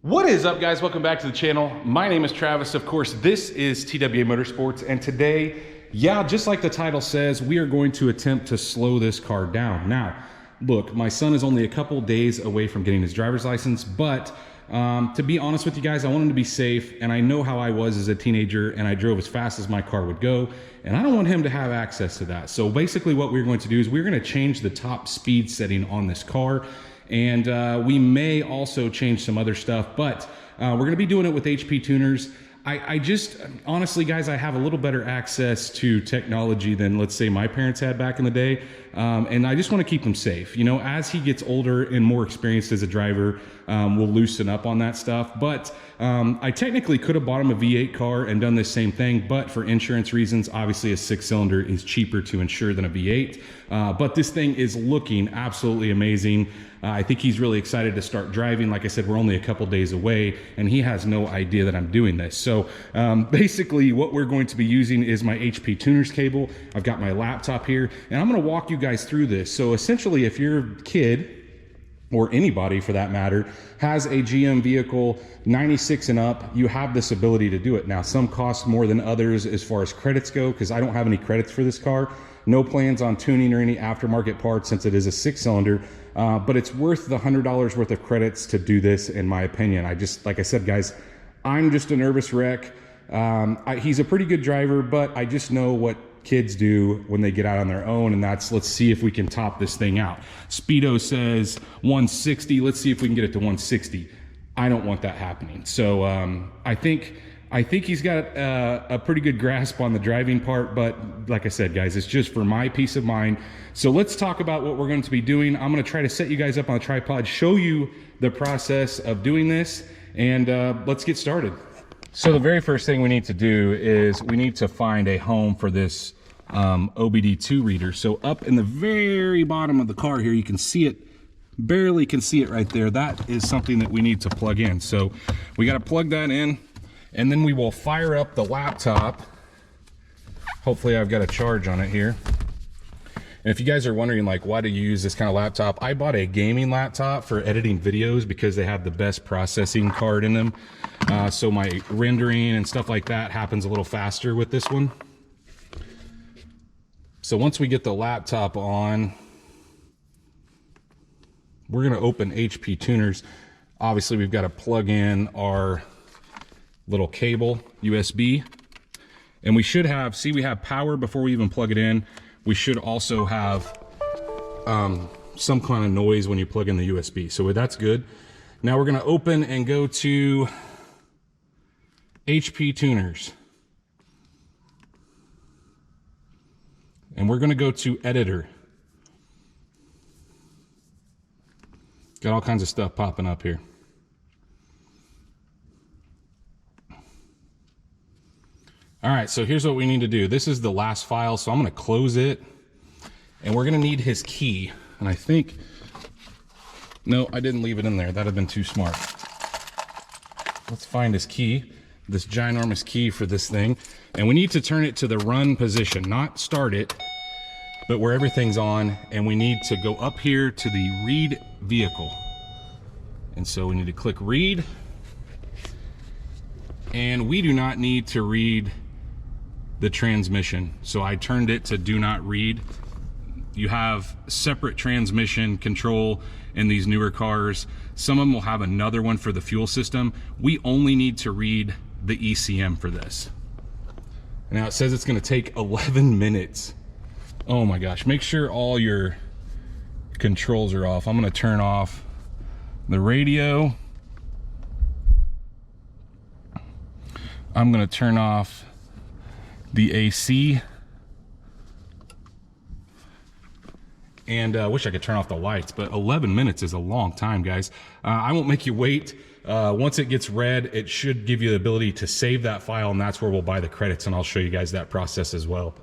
What is up, guys? Welcome back to the channel. My name is Travis. Of course, this is TWA Motorsports, and today, yeah, just like the title says, we are going to attempt to slow this car down. Now, look, my son is only a couple days away from getting his driver's license, but to be honest with you guys, I want him to be safe, and I know how I was as a teenager, and I drove as fast as my car would go, and I don't want him to have access to that. So basically what we're going to do is we're going to change the top speed setting on this car. And we may also change some other stuff, but we're going to be doing it with HP tuners. I just, honestly, guys, I have a little better access to technology than, let's say, my parents had back in the day. And I just want to keep him safe. You know, as he gets older and more experienced as a driver, we'll loosen up on that stuff. But I technically could have bought him a V8 car and done this same thing, but for insurance reasons, obviously a 6-cylinder is cheaper to insure than a V8. But this thing is looking absolutely amazing. I think he's really excited to start driving. Like I said, we're only a couple days away, and he has no idea that I'm doing this. So basically what we're going to be using is my HP tuners cable. I've got my laptop here, and I'm going to walk you guys through this. So essentially, if your kid, or anybody for that matter, has a GM vehicle 96 and up, you have this ability to do it. Now, some cost more than others as far as credits go, because I don't have any credits for this car. No plans on tuning or any aftermarket parts since it is a 6-cylinder, but it's worth the $100 worth of credits to do this, in my opinion. Like I said, guys, I'm just a nervous wreck. He's a pretty good driver, but I just know what kids do when they get out on their own, and that's, let's see if we can top this thing out. Speedo says 160. Let's see if we can get it to 160. I don't want that happening. So I think he's got a pretty good grasp on the driving part, but like I said, guys, it's just for my peace of mind. So let's talk about what we're going to be doing. I'm going to try to set you guys up on a tripod, show you the process of doing this, and let's get started. So the very first thing we need to do is we need to find a home for this OBD2 reader. So up in the very bottom of the car here, you can see it, barely can see it right there. That is something that we need to plug in. So we got to plug that in, and then we will fire up the laptop. Hopefully I've got a charge on it here. And if you guys are wondering, like, why do you use this kind of laptop? I bought a gaming laptop for editing videos because they have the best processing card in them. So my rendering and stuff like that happens a little faster with this one. So once we get the laptop on, we're going to open HP tuners. Obviously, we've got to plug in our little cable, USB. And we should have, see, we have power before we even plug it in. We should also have some kind of noise when you plug in the USB. So that's good. Now we're going to open and go to HP tuners. And we're going to go to editor. Got all kinds of stuff popping up here. All right, so here's what we need to do. This is the last file, so I'm going to close it, and we're going to need his key. And I think, no, I didn't leave it in there. That'd have been too smart. Let's find his key, this ginormous key for this thing. And we need to turn it to the run position, not start it, but where everything's on. And we need to go up here to the read vehicle. And so we need to click read. And we do not need to read the transmission. So I turned it to do not read. You have separate transmission control in these newer cars. Some of them will have another one for the fuel system. We only need to read the ECM for this. Now it says it's going to take 11 minutes. Oh my gosh, make sure all your controls are off. I'm going to turn off the radio. I'm going to turn off the AC, and I wish I could turn off the lights, but 11 minutes is a long time, guys. I won't make you wait. Once it gets read, it should give you the ability to save that file, and that's where we'll buy the credits, and I'll show you guys that process as well.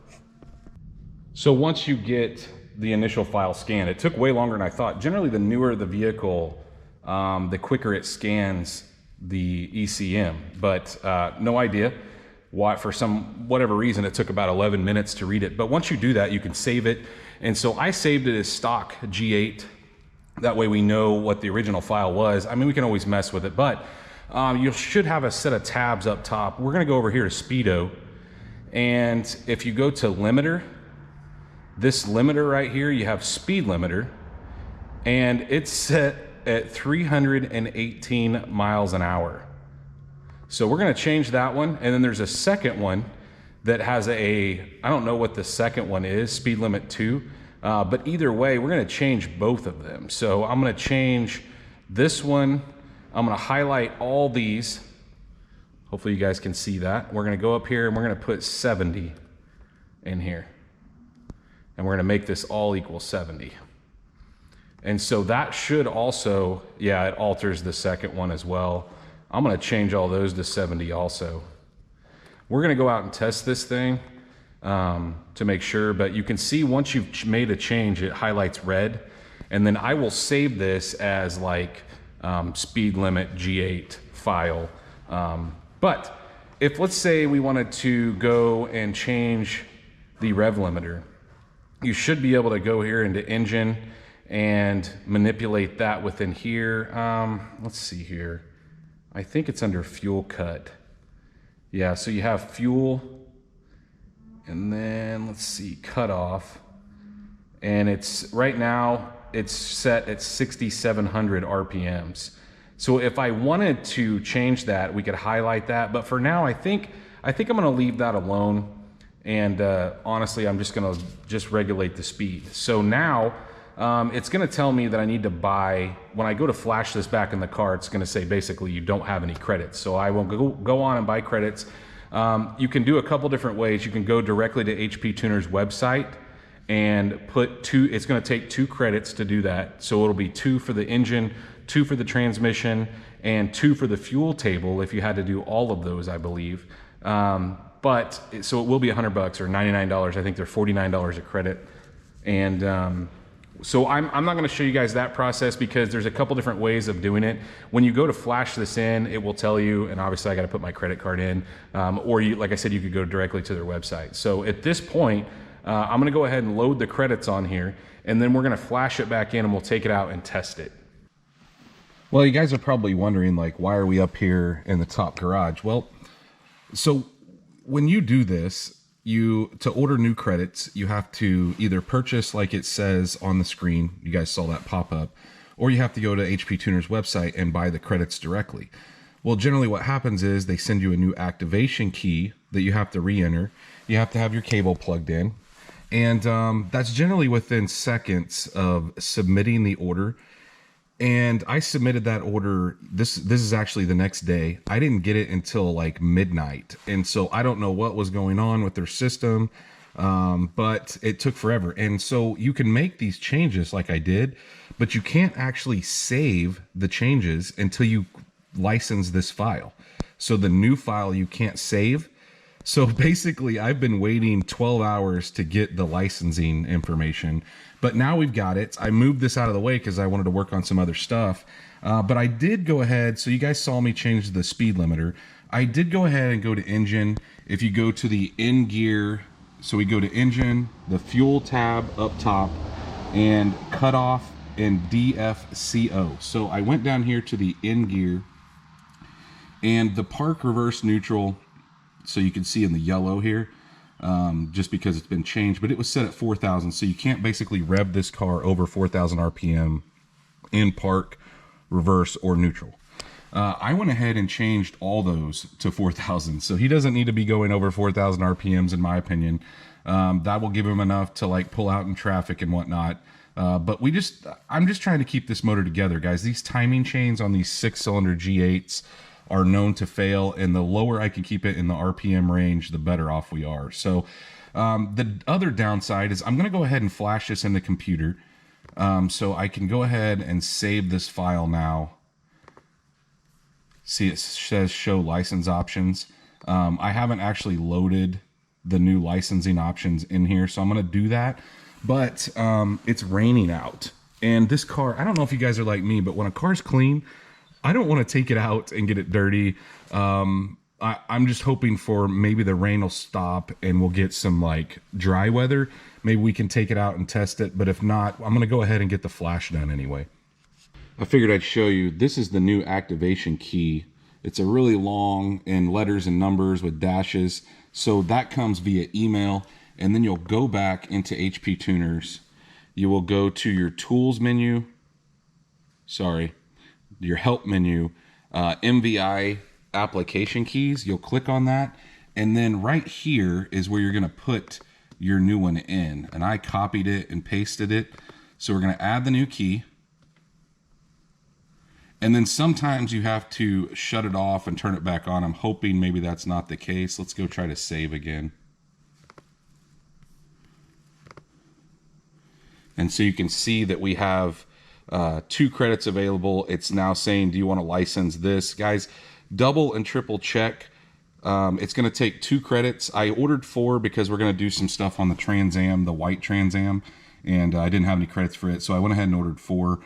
So once you get the initial file scanned, it took way longer than I thought. Generally, the newer the vehicle, the quicker it scans the ECM, but no idea why, for whatever reason, it took about 11 minutes to read it. But once you do that, you can save it. And so I saved it as stock G8. That way we know what the original file was. I mean, we can always mess with it, but you should have a set of tabs up top. We're gonna go over here to Speedo, and if you go to limiter, this limiter right here, you have speed limiter, and it's set at 318 miles an hour. So we're gonna change that one, and then there's a second one that has I don't know what the second one is, speed limit 2, but either way, we're gonna change both of them. So I'm gonna change this one. I'm gonna highlight all these. Hopefully you guys can see that. We're gonna go up here and we're gonna put 70 in here. And we're gonna make this all equal 70. And so that should also, yeah, it alters the second one as well. I'm gonna change all those to 70 also. We're gonna go out and test this thing to make sure, but you can see once you've made a change, it highlights red. And then I will save this as like speed limit G8 file. But if, let's say we wanted to go and change the rev limiter, you should be able to go here into engine and manipulate that within here. Let's see here. I think it's under fuel cut. Yeah, so you have fuel, and then let's see, cut off. And it's right now, it's set at 6,700 RPMs. So if I wanted to change that, we could highlight that. But for now, I think I'm gonna leave that alone. And honestly, I'm just gonna regulate the speed. So now it's gonna tell me that I need to buy, when I go to flash this back in the car, it's gonna say basically you don't have any credits. So I will go on and buy credits. You can do a couple different ways. You can go directly to HP Tuner's website and put it's gonna take 2 credits to do that. So it'll be 2 for the engine, 2 for the transmission, and 2 for the fuel table if you had to do all of those, I believe. But so it will be $100 or $99. I think they're $49 a credit. And so I'm not gonna show you guys that process because there's a couple different ways of doing it. When you go to flash this in, it will tell you, and obviously I gotta put my credit card in, or you, like I said, you could go directly to their website. So at this point, I'm gonna go ahead and load the credits on here, and then we're gonna flash it back in and we'll take it out and test it. Well, you guys are probably wondering, like, why are we up here in the top garage? Well, so when you do this, to order new credits, you have to either purchase like it says on the screen, you guys saw that pop up, or you have to go to HP Tuner's website and buy the credits directly. Well, generally what happens is they send you a new activation key that you have to re-enter. You have to have your cable plugged in, and that's generally within seconds of submitting the order. And I submitted that order, this is actually the next day. I didn't get it until like midnight. And so I don't know what was going on with their system, but it took forever. And so you can make these changes like I did, but you can't actually save the changes until you license this file. So the new file you can't save. So basically I've been waiting 12 hours to get the licensing information, but now we've got it. I moved this out of the way because I wanted to work on some other stuff. But I did go ahead, so you guys saw me change the speed limiter. I did go ahead and go to engine. If you go to the in gear, so we go to engine, the fuel tab up top, and cut off and DFCO. So I went down here to the in gear, and the park reverse neutral, so you can see in the yellow here, just because it's been changed, but it was set at 4,000, so you can't basically rev this car over 4,000 RPM in park, reverse, or neutral. I went ahead and changed all those to 4,000, so he doesn't need to be going over 4,000 RPMs in my opinion. That will give him enough to like pull out in traffic and whatnot. But I'm just trying to keep this motor together, guys. These timing chains on these 6-cylinder G8s are known to fail, and the lower I can keep it in the RPM range, the better off we are. So the other downside is I'm going to go ahead and flash this in the computer, so I can go ahead and save this file now. See, it says show license options. I haven't actually loaded the new licensing options in here, so I'm going to do that. But it's raining out, and this car, I don't know if you guys are like me, but when a car's clean, I don't want to take it out and get it dirty. I'm just hoping for maybe the rain will stop and we'll get some like dry weather. Maybe we can take it out and test it. But if not, I'm going to go ahead and get the flash done anyway. I figured I'd show you. This is the new activation key It's a really long in letters and numbers with dashes. So that comes via email. And then you'll go back into HP Tuners. You will go to your tools menu. Sorry, your help menu, MVI application keys. You'll click on that. And then right here is where you're going to put your new one in. And I copied it and pasted it. So we're going to add the new key. And then sometimes you have to shut it off and turn it back on. I'm hoping maybe that's not the case. Let's go try to save again. And so you can see that we have 2 credits available. It's now saying, do you want to license this? Guys, double and triple check. It's going to take 2 credits. I ordered 4 because we're going to do some stuff on the Trans Am, the white Trans Am, and I didn't have any credits for it. So I went ahead and ordered 4.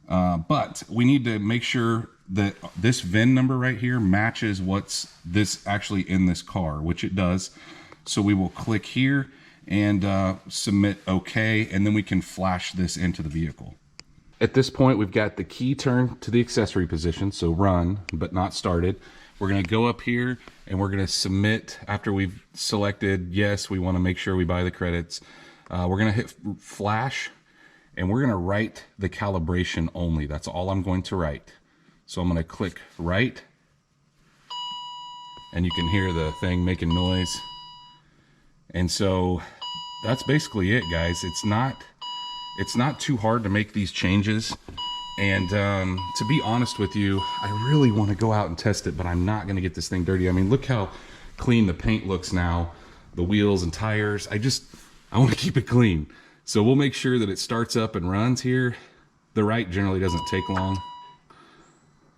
But we need to make sure that this VIN number right here matches what's this actually in this car, which it does. So we will click here and submit OK, and then we can flash this into the vehicle. At this point, we've got the key turned to the accessory position, so run, but not started. We're going to go up here and we're going to submit after we've selected, yes, we want to make sure we buy the credits. We're going to hit flash. And we're going to write the calibration only. That's all I'm going to write. So I'm going to click write. And you can hear the thing making noise. And so that's basically it, guys. It's not too hard to make these changes. And to be honest with you, I really want to go out and test it, but I'm not going to get this thing dirty. I mean, look how clean the paint looks now. The wheels and tires. I want to keep it clean. So we'll make sure that it starts up and runs here. The write generally doesn't take long.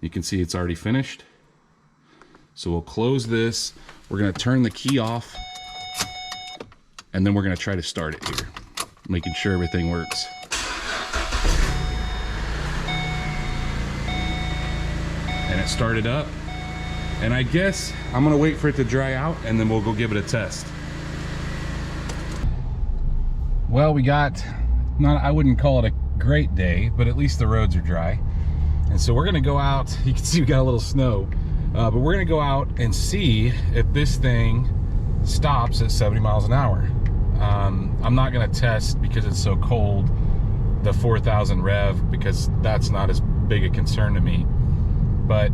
You can see it's already finished. So we'll close this. We're going to turn the key off. And then we're going to try to start it here, making sure everything works. And it started up. And I guess I'm going to wait for it to dry out and then we'll go give it a test. Well, we got, I wouldn't call it a great day, but at least the roads are dry. And so we're gonna go out, you can see we got a little snow, but we're gonna go out and see if this thing stops at 70 miles an hour. I'm not gonna test because it's so cold, the 4,000 rev, because that's not as big a concern to me. But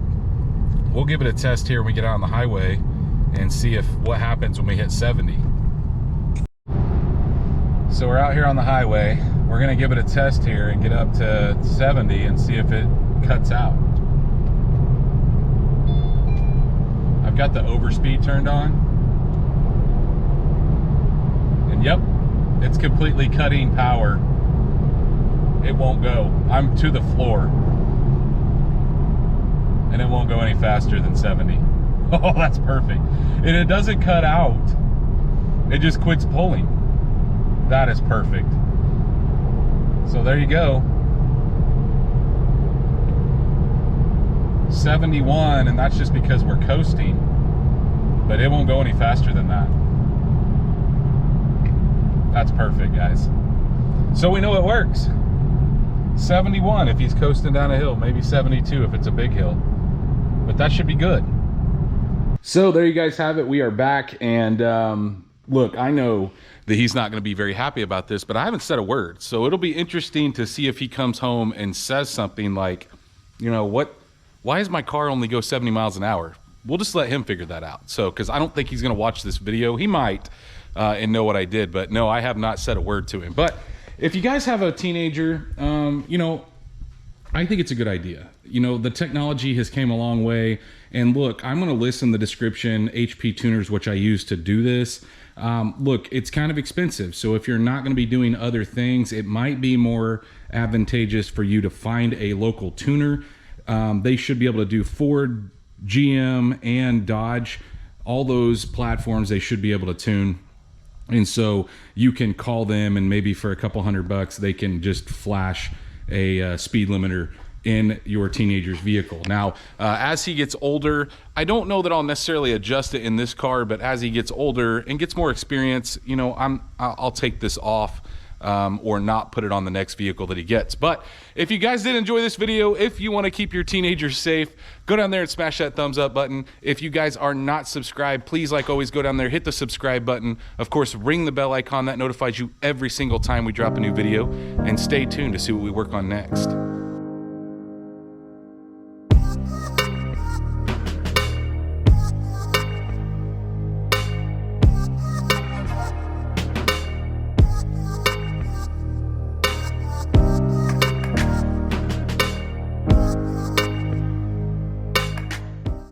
we'll give it a test here when we get out on the highway and see what happens when we hit 70. So we're out here on the highway. We're gonna give it a test here and get up to 70 and see if it cuts out. I've got the overspeed turned on. And yep, it's completely cutting power. It won't go. I'm to the floor. And it won't go any faster than 70. Oh, that's perfect. And it doesn't cut out. It just quits pulling. That is perfect. So there you go. 71, and that's just because we're coasting. But it won't go any faster than that. That's perfect, guys. So we know it works. 71 if he's coasting down a hill, maybe 72 if it's a big hill. But that should be good. So there you guys have it. We are back, and look, I know that he's not going to be very happy about this, but I haven't said a word. So it'll be interesting to see if he comes home and says something like, you know, why does my car only go 70 miles an hour? We'll just let him figure that out. So, because I don't think he's going to watch this video. He might and know what I did, but no, I have not said a word to him. But if you guys have a teenager, you know, I think it's a good idea. You know, the technology has came a long way. And look, I'm going to list in the description HP tuners, which I use to do this. Look, it's kind of expensive. So if you're not going to be doing other things, it might be more advantageous for you to find a local tuner. They should be able to do Ford, GM, and Dodge. All those platforms they should be able to tune. And so you can call them, and maybe for a couple $100 they can just flash a speed limiter in your teenager's vehicle. Now, as he gets older, I don't know that I'll necessarily adjust it in this car, but as he gets older and gets more experience, you know, I'll take this off or not put it on the next vehicle that he gets. But if you guys did enjoy this video, if you want to keep your teenagers safe, go down there and smash that thumbs up button. If you guys are not subscribed, please, like always, go down there, hit the subscribe button. Of course, ring the bell icon. That notifies you every single time we drop a new video. And stay tuned to see what we work on next.